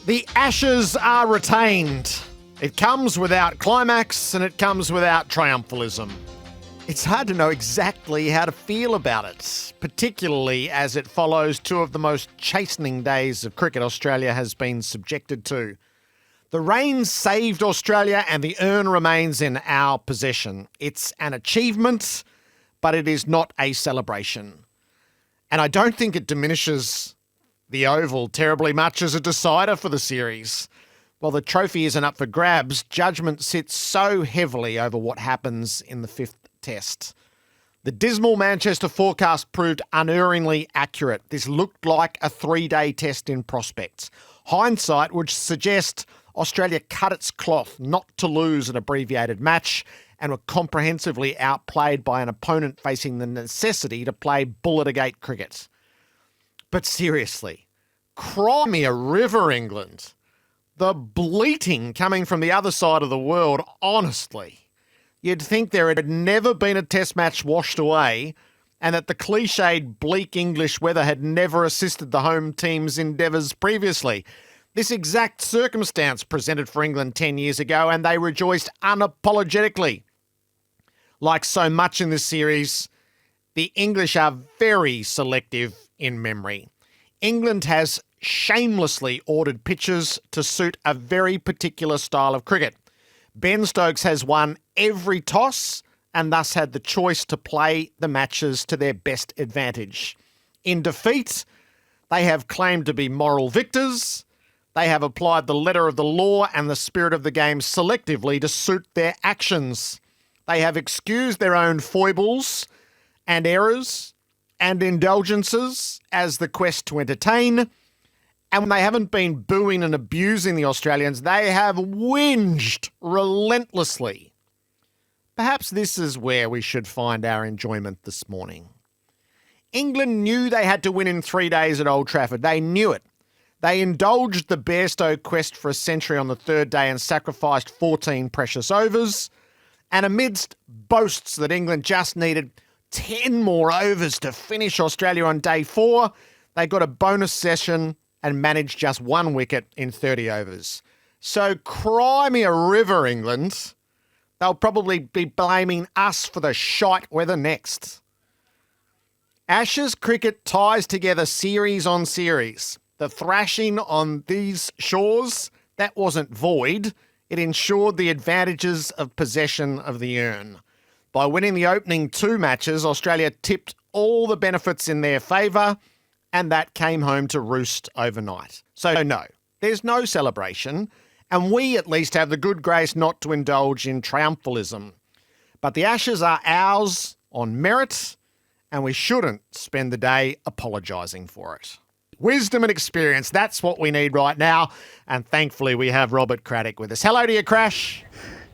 The Ashes are retained. It comes without climax and it comes without triumphalism. It's hard to know exactly how to feel about it, particularly as it follows two of the most chastening days of cricket Australia has been subjected to. The rain saved Australia and the urn remains in our possession. It's an achievement, but it is not a celebration. And I don't think it diminishes the Oval terribly much as a decider for the series. While the trophy isn't up for grabs, judgment sits so heavily over what happens in the fifth test. The dismal Manchester forecast proved unerringly accurate. This looked like a 3-day test in prospects. Hindsight would suggest Australia cut its cloth not to lose an abbreviated match and were comprehensively outplayed by an opponent facing the necessity to play bullet-a-gate cricket. But seriously, cry me a river, England. The bleating coming from the other side of the world, honestly. You'd think there had never been a test match washed away and that the cliched bleak English weather had never assisted the home team's endeavours previously. This exact circumstance presented for England 10 years ago and they rejoiced unapologetically. Like so much in this series, the English are very selective in memory. England has shamelessly ordered pitches to suit a very particular style of cricket. Ben Stokes has won every toss and thus had the choice to play the matches to their best advantage. In defeat, they have claimed to be moral victors. They have applied the letter of the law and the spirit of the game selectively to suit their actions. They have excused their own foibles and errors and indulgences as the quest to entertain. And when they haven't been booing and abusing the Australians, they have whinged relentlessly. Perhaps this is where we should find our enjoyment this morning. England knew they had to win in 3 days at Old Trafford. They knew it. They indulged the Bairstow quest for a century on the third day and sacrificed 14 precious overs. And amidst boasts that England just needed 10 more overs to finish Australia on day 4, they got a bonus session and managed just 1 wicket in 30 overs. So cry me a river, England. They'll probably be blaming us for the shite weather next. Ashes cricket ties together series on series. The thrashing on these shores, that wasn't void. It ensured the advantages of possession of the urn. By winning the opening 2 matches, Australia tipped all the benefits in their favour, and that came home to roost overnight. So no, there's no celebration, and we at least have the good grace not to indulge in triumphalism. But the Ashes are ours on merit, and we shouldn't spend the day apologising for it. Wisdom and experience, that's what we need right now, and thankfully we have Robert Craddock with us. Hello to you, Crash.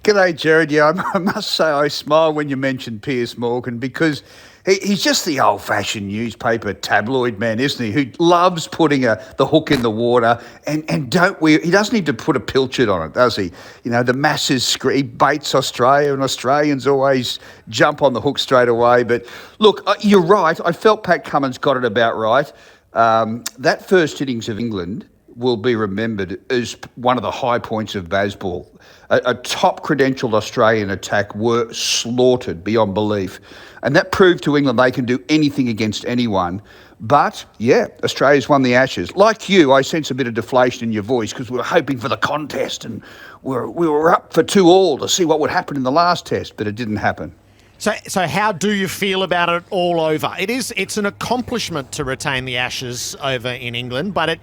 G'day, Gerard. Yeah, I must say I smile when you mention Piers Morgan because he's just the old-fashioned newspaper tabloid man, isn't he, who loves putting the hook in the water and he doesn't need to put a pilchard on it, does he? You know, the masses he baits Australia and Australians always jump on the hook straight away. But look, you're right. I felt Pat Cummins got it about right. That first innings of England will be remembered as one of the high points of baseball. A top credentialed Australian attack were slaughtered beyond belief. And that proved to England they can do anything against anyone. But, yeah, Australia's won the Ashes. Like you, I sense a bit of deflation in your voice because we were hoping for the contest and we were up for 2-2 to see what would happen in the last test, but it didn't happen. So how do you feel about it all over? It's an accomplishment to retain the Ashes over in England, but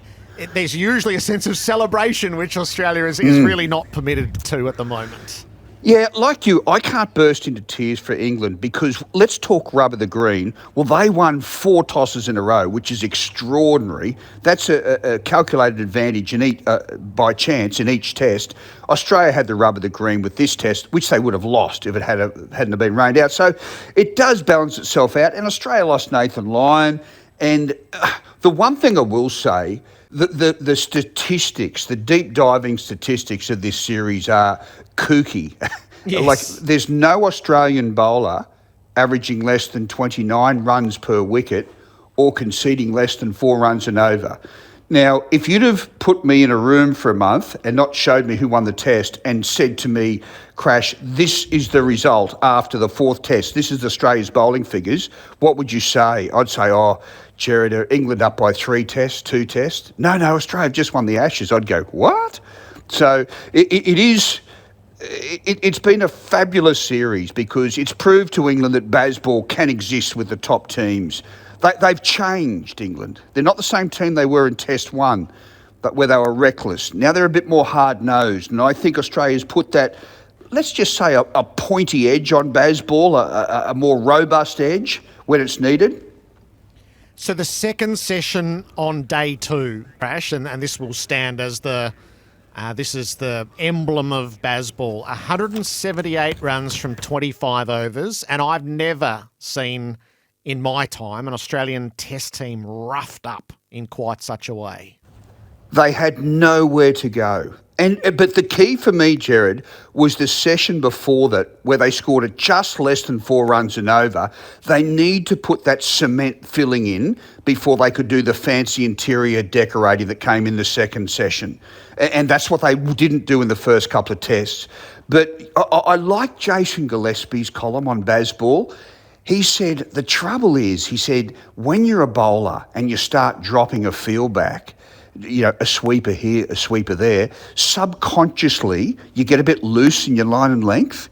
there's usually a sense of celebration which Australia is really not permitted to at the moment. Yeah, like you, I can't burst into tears for England because let's talk rub of the green. Well, they won 4 tosses in a row, which is extraordinary. That's a calculated advantage by chance in each test. Australia had the rub of the green with this test, which they would have lost if it hadn't been rained out. So it does balance itself out. And Australia lost Nathan Lyon. And the one thing I will say, the statistics, the deep diving statistics of this series are kooky. Yes. Like there's no Australian bowler averaging less than 29 runs per wicket or conceding less than 4 runs and over. Now, if you'd have put me in a room for a month and not showed me who won the test and said to me, Crash, this is the result after the fourth test, this is Australia's bowling figures, what would you say? I'd say, oh, Gerard, are England up by 2 tests? No, Australia have just won the Ashes. I'd go, what? So it's been a fabulous series because it's proved to England that baseball can exist with the top teams. They've changed, England. They're not the same team they were in Test 1, but where they were reckless. Now they're a bit more hard-nosed, and I think Australia's put that, let's just say, a pointy edge on baseball, a more robust edge when it's needed. So the second session on day 2, Crash, and this will stand as this is the emblem of baseball, 178 runs from 25 overs, and I've never seen in my time an Australian test team roughed up in quite such a way. They had nowhere to go. But the key for me, Gerard, was the session before that where they scored at just less than 4 runs and over. They need to put that cement filling in before they could do the fancy interior decorating that came in the second session. And that's what they didn't do in the first couple of tests. But I like Jason Gillespie's column on baseball. He said, the trouble is, he said, when you're a bowler and you start dropping a field back, you know, a sweeper here, a sweeper there, subconsciously you get a bit loose in your line and length.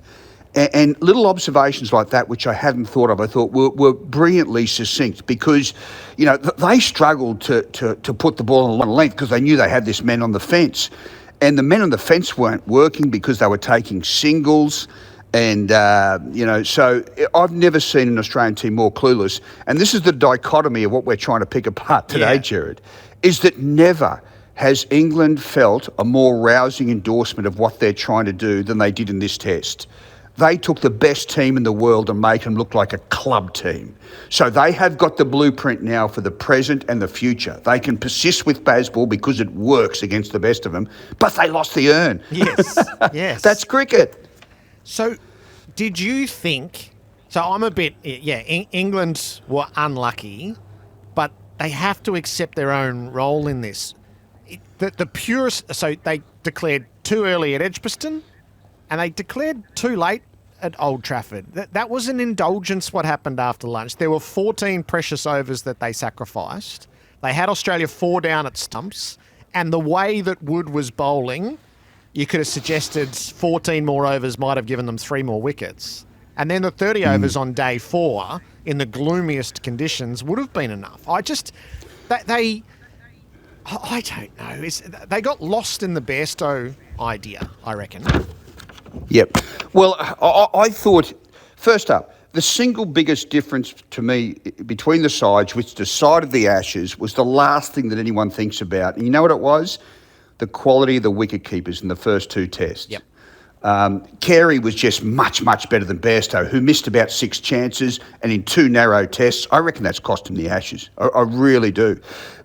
And little observations like that, which I hadn't thought of, I thought were brilliantly succinct because, you know, they struggled to put the ball on line and length because they knew they had this men on the fence. And the men on the fence weren't working because they were taking singles. And, so I've never seen an Australian team more clueless. And this is the dichotomy of what we're trying to pick apart today, Gerard, is that never has England felt a more rousing endorsement of what they're trying to do than they did in this test. They took the best team in the world and made them look like a club team. So they have got the blueprint now for the present and the future. They can persist with baseball because it works against the best of them, but they lost the urn. Yes, yes. That's cricket. So did you think, so I'm a bit, England were unlucky, but they have to accept their own role in this. The purest, so they declared too early at Edgbaston and they declared too late at Old Trafford. That was an indulgence what happened after lunch. There were 14 precious overs that they sacrificed. They had Australia 4 down at stumps, and the way that Wood was bowling, you could have suggested 14 more overs might have given them 3 more wickets. And then the 30 overs on day 4 in the gloomiest conditions would have been enough. I don't know. They got lost in the Bairstow idea, I reckon. Yep. Well, I thought, first up, the single biggest difference to me between the sides, which decided the Ashes, was the last thing that anyone thinks about. And you know what it was? The quality of the wicket keepers in the first 2 tests. Yep. Carey was just much, much better than Bairstow, who missed about 6 chances, and in 2 narrow tests, I reckon that's cost him the Ashes. I really do.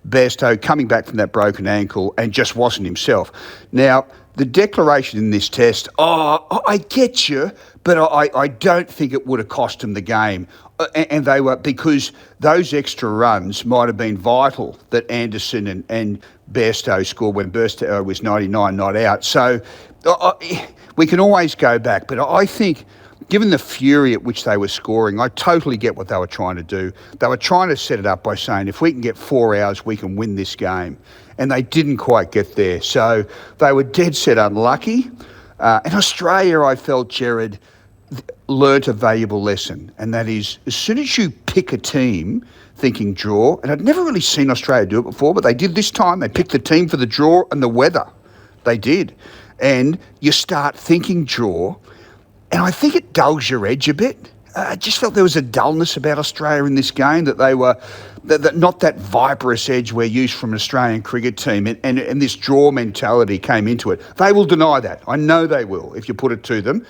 Bairstow coming back from that broken ankle and just wasn't himself. Now, the declaration in this test, I get you, but I don't think it would have cost him the game. And they were, because those extra runs might have been vital that Anderson and Bairstow scored when Bairstow was 99 not out. So we can always go back, but I think given the fury at which they were scoring, I totally get what they were trying to do. They were trying to set it up by saying, if we can get 4 hours, we can win this game. And they didn't quite get there. So they were dead set unlucky. And Australia, I felt, Gerard, learnt a valuable lesson. And that is, as soon as you pick a team thinking draw, and I'd never really seen Australia do it before, but they did this time. They picked the team for the draw and the weather. They did. And you start thinking draw, and I think it dulls your edge a bit. I just felt there was a dullness about Australia in this game, that they were not that viperous edge we're used from an Australian cricket team, and this draw mentality came into it. They will deny that. I know they will, if you put it to them.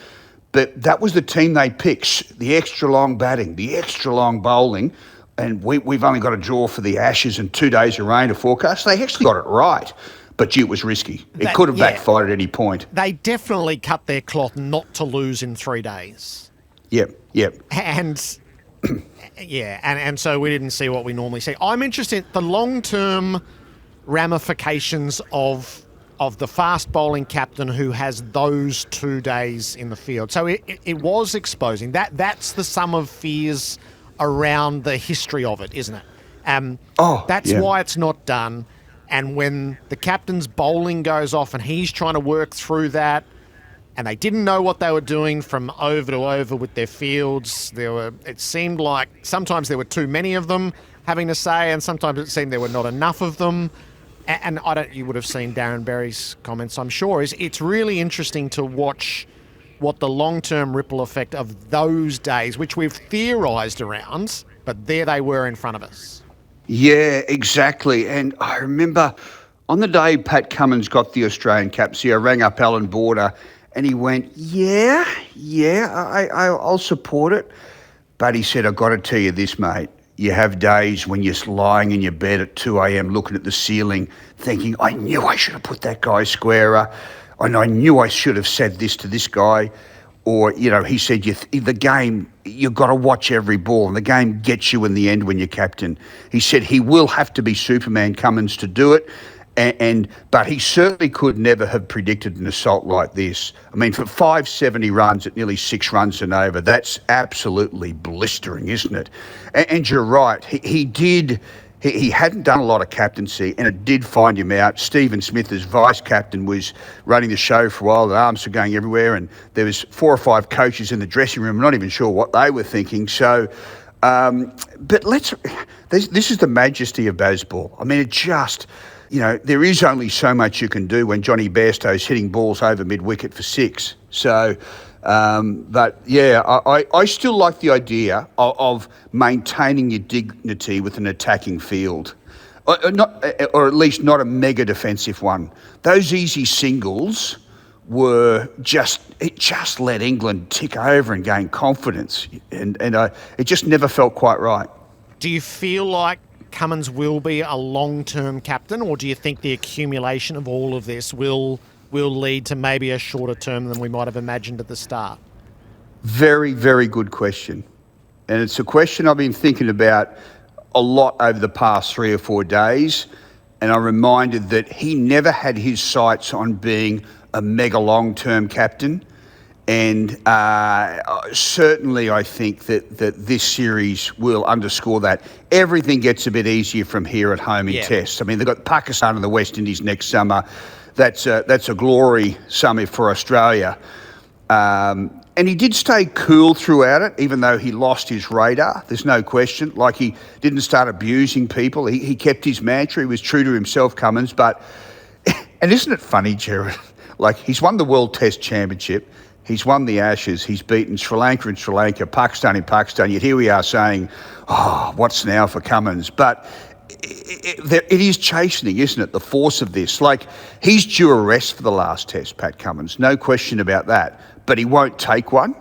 But that was the team they picked, the extra long batting, the extra long bowling, and we've only got a draw for the Ashes and 2 days of rain to forecast. They actually got it right. But gee, it was risky. It could have backfired at any point. They definitely cut their cloth not to lose in 3 days. Yep. And and so we didn't see what we normally see. I'm interested, the long-term ramifications of the fast bowling captain who has those 2 days in the field. So it was exposing. That's the sum of fears around the history of it, isn't it? That's why it's not done. And when the captain's bowling goes off and he's trying to work through that, and they didn't know what they were doing from over to over with their fields, it seemed like sometimes there were too many of them having to say, and sometimes it seemed there were not enough of them. And you would have seen Darren Berry's comments, I'm sure. It's really interesting to watch what the long-term ripple effect of those days, which we've theorised around, but there they were in front of us. Yeah, exactly. And I remember on the day Pat Cummins got the Australian captaincy, I rang up Alan Border and he went, I'll support it. But he said, I've got to tell you this, mate. You have days when you're lying in your bed at 2 a.m. looking at the ceiling thinking, I knew I should have put that guy squarer, and I knew I should have said this to this guy. Or, he said, the game, you've got to watch every ball, and the game gets you in the end when you're captain. He said he will have to be Superman Cummins to do it, but he certainly could never have predicted an assault like this. I mean, for 570 runs at nearly 6 runs and over, that's absolutely blistering, isn't it? And you're right, he hadn't done a lot of captaincy, and it did find him out. Stephen Smith, as vice captain, was running the show for a while. The arms were going everywhere, and there was 4 or 5 coaches in the dressing room, not even sure what they were thinking. So, but this is the majesty of baseball. I mean, it just, there is only so much you can do when Johnny Bairstow's hitting balls over mid-wicket for 6. So, but yeah, I still like the idea of maintaining your dignity with an attacking field, or at least not a mega defensive one. Those easy singles were it just let England tick over and gain confidence, and it just never felt quite right. Do you feel like Cummins will be a long-term captain, or do you think the accumulation of all of this will lead to maybe a shorter term than we might have imagined at the start? Very, very good question. And it's a question I've been thinking about a lot over the past 3 or 4 days. And I'm reminded that he never had his sights on being a mega long-term captain. And certainly I think that this series will underscore that. Everything gets a bit easier from here at home in Tests. I mean, they've got Pakistan and the West Indies next summer. That's a glory summer for Australia. And he did stay cool throughout it, even though he lost his radar. There's no question. Like, he didn't start abusing people. He kept his mantra. He was true to himself, Cummins. And isn't it funny, Gerard? Like, he's won the World Test Championship. He's won the Ashes. He's beaten Sri Lanka in Sri Lanka, Pakistan in Pakistan. Yet here we are saying, what's now for Cummins? But it is chastening, isn't it, the force of this? Like, he's due a rest for the last test, Pat Cummins, no question about that, but he won't take one.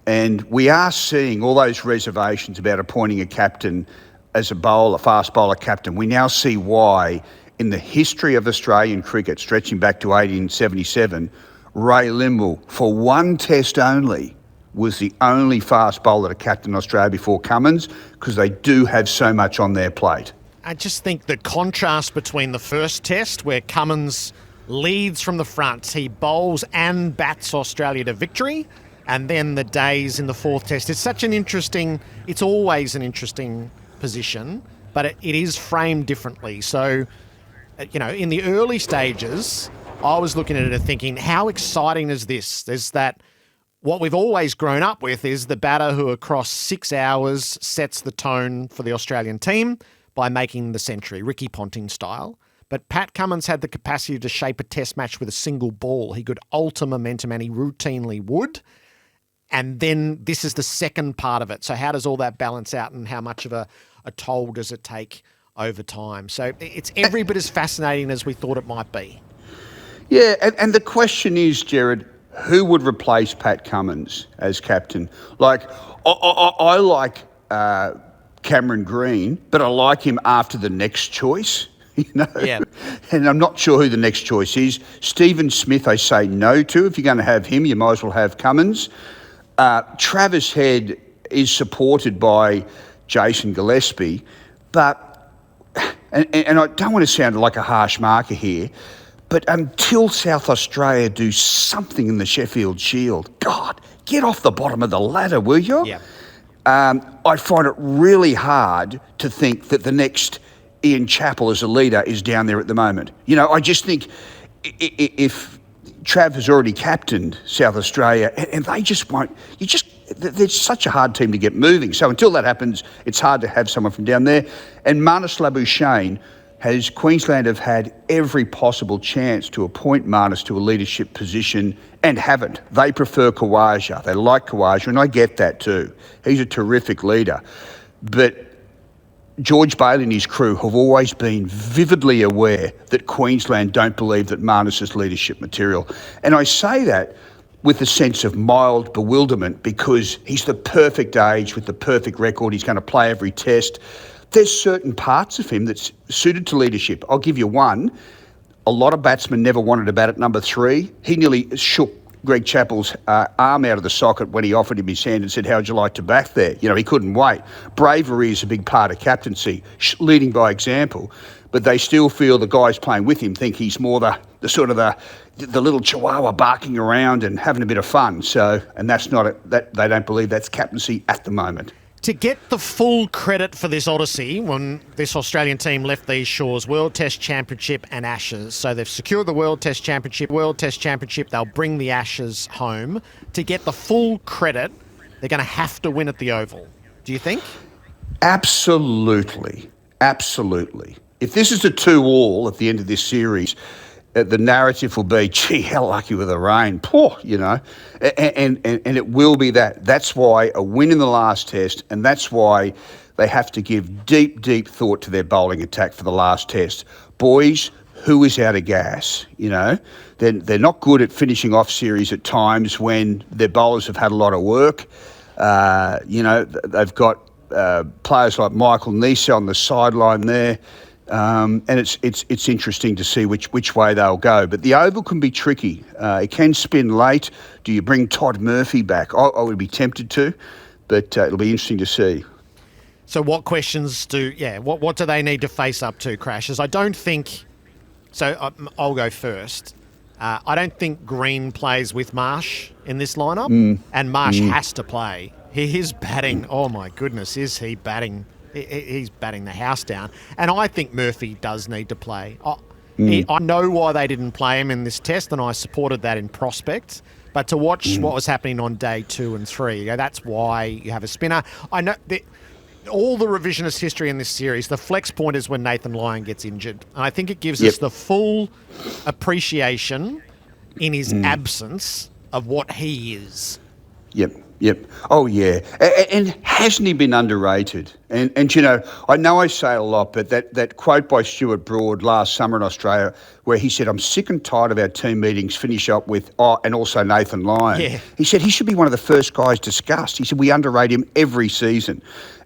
And we are seeing all those reservations about appointing a captain as a fast bowler captain. We now see why, in the history of Australian cricket, stretching back to 1877, Ray Limwell, for 1 test only, was the only fast bowler to captain Australia before Cummins, because they do have so much on their plate. I just think the contrast between the first test, where Cummins leads from the front, he bowls and bats Australia to victory, and then the days in the 4th test. It's always an interesting position, but it is framed differently. So, in the early stages, I was looking at it and thinking, how exciting is this? There's that, what we've always grown up with is the batter who across 6 hours sets the tone for the Australian team by making the century, Ricky Ponting style. But Pat Cummins had the capacity to shape a test match with a single ball. He could alter momentum, and he routinely would. And then this is the second part of it. So how does all that balance out, and how much of a toll does it take over time? So it's every bit as fascinating as we thought it might be. Yeah, and the question is, Gerard, who would replace Pat Cummins as captain? Like, I like Cameron Green, but I like him after the next choice, Yeah. And I'm not sure who the next choice is. Stephen Smith, I say no to. If you're going to have him, you might as well have Cummins. Travis Head is supported by Jason Gillespie, but and I don't want to sound like a harsh marker here, but until South Australia do something in the Sheffield Shield, God, get off the bottom of the ladder, will you? Yeah. I find it really hard to think that the next Ian Chappell as a leader is down there at the moment. You know, I just think if Trav has already captained South Australia and they just won't, they're such a hard team to get moving. So until that happens, it's hard to have someone from down there. And Marnus Labuschagne Queensland have had every possible chance to appoint Marnus to a leadership position and haven't. They prefer Khawaja. They like Khawaja, and I get that too. He's a terrific leader. But George Bailey and his crew have always been vividly aware that Queensland don't believe that Marnus is leadership material. And I say that with a sense of mild bewilderment because he's the perfect age with the perfect record. He's going to play every test. There's certain parts of him that's suited to leadership. I'll give you one. A lot of batsmen never wanted to bat at number 3. He nearly shook Greg Chappell's arm out of the socket when he offered him his hand and said, how'd you like to bat there? You know, he couldn't wait. Bravery is a big part of captaincy, leading by example. But they still feel the guys playing with him think he's more the sort of the little chihuahua barking around and having a bit of fun. So, and that's not that they don't believe that's captaincy at the moment. To get the full credit for this odyssey, when this Australian team left these shores, World Test Championship and Ashes. So they've secured the World Test Championship, they'll bring the Ashes home. To get the full credit, they're going to have to win at the Oval. Do you think? Absolutely. Absolutely. If this is a 2-2 at the end of this series, the narrative will be, gee, how lucky with the rain. Poor, you know. And it will be that. That's why a win in the last test, and that's why they have to give deep, deep thought to their bowling attack for the last test. Boys, who is out of gas, you know? They're not good at finishing off series at times when their bowlers have had a lot of work. You know, they've got players like Michael Nisa on the sideline there. And it's interesting to see which way they'll go. But the Oval can be tricky. It can spin late. Do you bring Todd Murphy back? I would be tempted to, but it'll be interesting to see. So what questions what do they need to face up to, Crashes? I don't think... So I'll go first. I don't think Green plays with Marsh in this lineup, and Marsh has to play. His batting, oh my goodness, is he batting... He's batting the house down. And I think Murphy does need to play. I know why they didn't play him in this test, and I supported that in prospect. But to watch what was happening on day 2 and 3, that's why you have a spinner. I know all the revisionist history in this series, the flex point is when Nathan Lyon gets injured. And I think it gives us the full appreciation in his absence of what he is. Yep. Oh, yeah. And hasn't he been underrated? And you know I say it a lot, but that quote by Stuart Broad last summer in Australia where he said, I'm sick and tired of our team meetings finish up with, and also Nathan Lyon. Yeah. He said he should be one of the first guys discussed. He said we underrate him every season.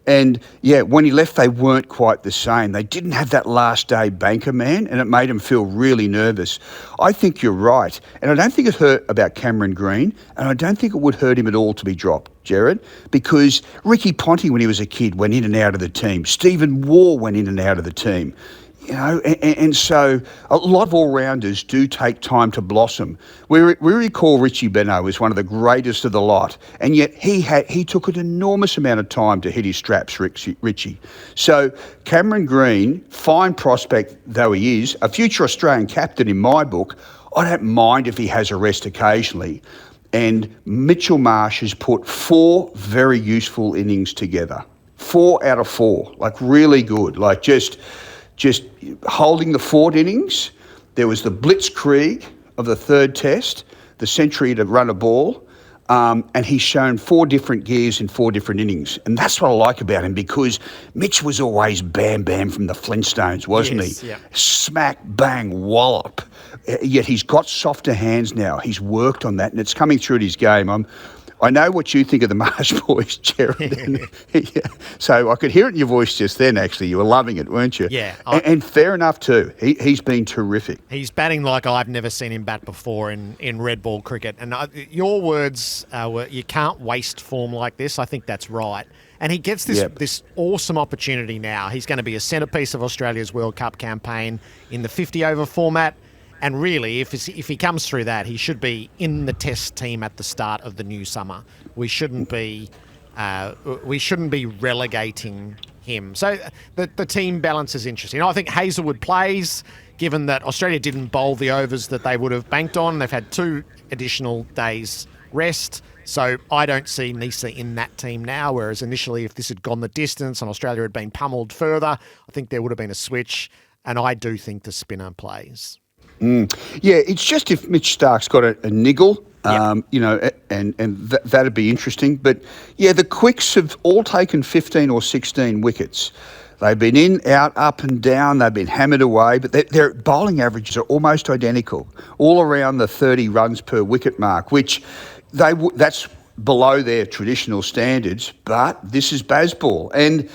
And, when he left, they weren't quite the same. They didn't have that last day banker man, and it made him feel really nervous. I think you're right. And I don't think it hurt about Cameron Green, and I don't think it would hurt him at all to be dropped, Gerard, because Ricky Ponting, when he was a kid, went in and out of the team. Stephen Waugh went in and out of the team. You know, and so a lot of all-rounders do take time to blossom. We recall Richie Benaud as one of the greatest of the lot, and yet he took an enormous amount of time to hit his straps, Richie. So Cameron Green, fine prospect though he is, a future Australian captain in my book, I don't mind if he has a rest occasionally. And Mitchell Marsh has put 4 very useful innings together. 4 out of 4, like really good, like just holding the fort innings. There was the blitzkrieg of the 3rd test, the century to run a ball, and he's shown 4 different gears in 4 different innings. And that's what I like about him, because Mitch was always bam, bam from the Flintstones, wasn't he? Yeah. Smack, bang, wallop. Yet he's got softer hands now. He's worked on that, and it's coming through at his game. I know what you think of the Marsh boys, Gerard. Yeah. So I could hear it in your voice just then, actually. You were loving it, weren't you? Yeah. And fair enough, too. He's been terrific. He's batting like I've never seen him bat before in red ball cricket. And your words were, you can't waste form like this. I think that's right. And he gets this awesome opportunity now. He's going to be a centrepiece of Australia's World Cup campaign in the 50-over format. And really, if he comes through that, he should be in the Test team at the start of the new summer. We shouldn't be relegating him. So the team balance is interesting. I think Hazelwood plays, given that Australia didn't bowl the overs that they would have banked on. They've had 2 additional days rest. So I don't see Nisa in that team now, whereas initially if this had gone the distance and Australia had been pummeled further, I think there would have been a switch. And I do think the spinner plays. Yeah, it's just if Mitch Stark's got a niggle, and that'd be interesting. But, yeah, the Quicks have all taken 15 or 16 wickets. They've been in, out, up and down. They've been hammered away. But their bowling averages are almost identical, all around the 30 runs per wicket mark, which that's below their traditional standards. But this is baseball. And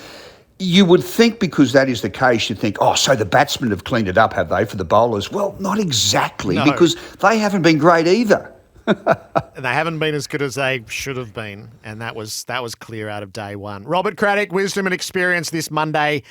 you would think, because that is the case, you'd think, oh, so the batsmen have cleaned it up, have they, for the bowlers? Well, not exactly, because they haven't been great either. They haven't been as good as they should have been, and that was clear out of day one. Robert Craddock, wisdom and experience this Monday.